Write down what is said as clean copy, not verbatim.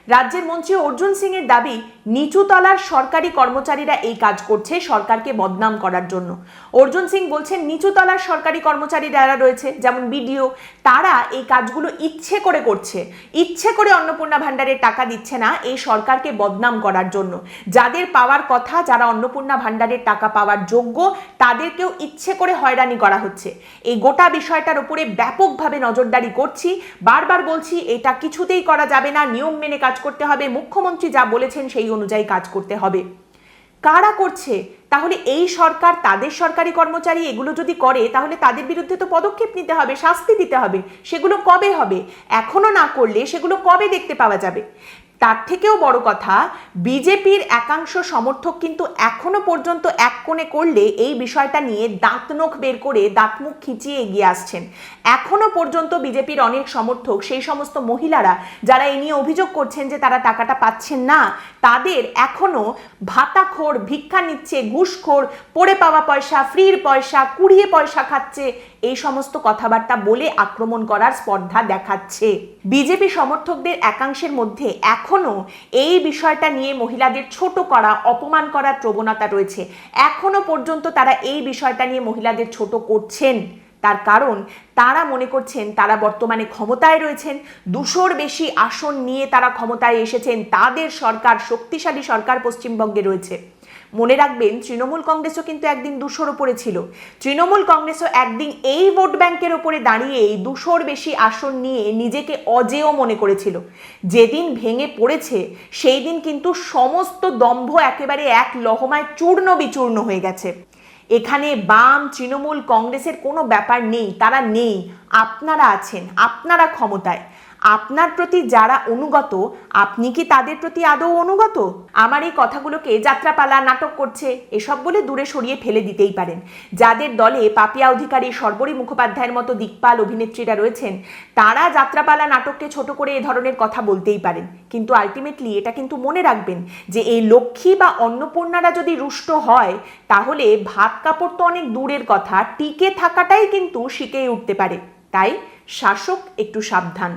রাজ্যের মন্ত্রী অর্জুন সিং এর দাবি নিচুতলার সরকারি কর্মচারীরা এই কাজ করছে সরকারকে বদনাম করার জন্য। অর্জুন সিং বলছেন নিচুতলার সরকারি কর্মচারী যারা রয়েছে যেমন বিডিও, তারা এই কাজগুলো ইচ্ছে করে করছে, ইচ্ছে করে অন্নপূর্ণা ভান্ডারের টাকা দিচ্ছে না এই সরকারকে বদনাম করার জন্য। যাদের পাওয়ার কথা, যারা অন্নপূর্ণা ভান্ডারের টাকা পাওয়ার যোগ্য, তাদেরকেও ইচ্ছে করে হয়রানি করা হচ্ছে। এই গোটা বিষয়টার উপরে ব্যাপকভাবে নজরদারি করছি, বারবার বলছি এটা কিছুতেই করা যাবে না, নিয়ম মেনে কাজ করতে হবে, মুখ্যমন্ত্রী যা বলেছেন সেই অনুযায়ী কাজ করতে হবে। কারা করছে? তাহলে এই সরকার, তাদের সরকারি কর্মচারী এগুলো যদি করে তাহলে তাদের বিরুদ্ধে তো পদক্ষেপ নিতে হবে, শাস্তি দিতে হবে। সেগুলো কবে হবে? এখনো না করলে সেগুলো কবে দেখতে পাওয়া যাবে? তার থেকেও বড় কথা, বিজেপির একাংশ সমর্থক কিন্তু এখনো পর্যন্ত এক কোণে করলে এই বিষয়টা নিয়ে দাঁত নখ বের করে দাঁত মুখ খিচিয়ে এগিয়ে আসছেন। এখনো পর্যন্ত বিজেপির অনেক সমর্থক, সেই সমস্ত মহিলারা যারা এই নিয়ে অভিযোগ করছেন যে তারা টাকাটা পাচ্ছেন না, তাদের এখনো ভাতাখোর, ভিক্ষা নিচ্ছে, ঘুষখোর, পড়ে পাওয়া পয়সা, ফ্রির পয়সা, কুড়িয়ে পয়সা খাচ্ছে, এই সমস্ত কথাবার্তা বলে আক্রমণ করার স্পর্ধা দেখাচ্ছে। বিজেপি সমর্থকদের একাংশের মধ্যে এখনো এই বিষয়টা নিয়ে মহিলাদের ছোট করা, অপমান করার প্রবণতা রয়েছে। এখনো পর্যন্ত তারা এই বিষয়টা নিয়ে মহিলাদের ছোট করছেন। তার কারণ তারা মনে করছেন তারা বর্তমানে ক্ষমতায় রয়েছেন, 200-র বেশি আসন নিয়ে তারা ক্ষমতায় এসেছেন, তাদের সরকার, শক্তিশালী সরকার পশ্চিমবঙ্গে রয়েছে। মনে রাখবেন, তৃণমূল কংগ্রেসও কিন্তু একদিন 200-র ওপরে ছিল। তৃণমূল কংগ্রেসও একদিন এই ভোট ব্যাংকের ওপরে দাঁড়িয়েই 200-র বেশি আসন নিয়ে নিজেকে অজেয় মনে করেছিল। যেদিন ভেঙে পড়েছে সেই দিন কিন্তু সমস্ত দম্ভ একেবারে এক লহমায় চূর্ণ বিচূর্ণ হয়ে গেছে। এখানে বাম, তৃণমূল, কংগ্রেসের কোনো ব্যাপার নেই, তারা নেই। আপনারা আছেন, আপনারা ক্ষমতায়। আপনার প্রতি যারা অনুগত, আপনি কি তাদের প্রতি আদৌ অনুগত? আমার এই কথাগুলোকে যাত্রাপালা, নাটক করছে এসব বলে দূরে সরিয়ে ফেলে দিতেই পারেন। যাদের দলে পাপিয়া অধিকারী, শর্বরী মুখোপাধ্যায়ের মতো দিকপাল অভিনেত্রীরা রয়েছেন, তারা যাত্রাপালা, নাটককে ছোট করে এ ধরনের কথা বলতেই পারেন, কিন্তু আলটিমেটলি এটা কিন্তু মনে রাখবেন যে এই লক্ষ্মী বা অন্নপূর্ণারা যদি রুষ্ট হয় তাহলে ভাত কাপড় তো অনেক দূরের কথা, টিকে থাকাটাই কিন্তু শিখেই উঠতে পারে। তাই শাসক একটু সাবধান।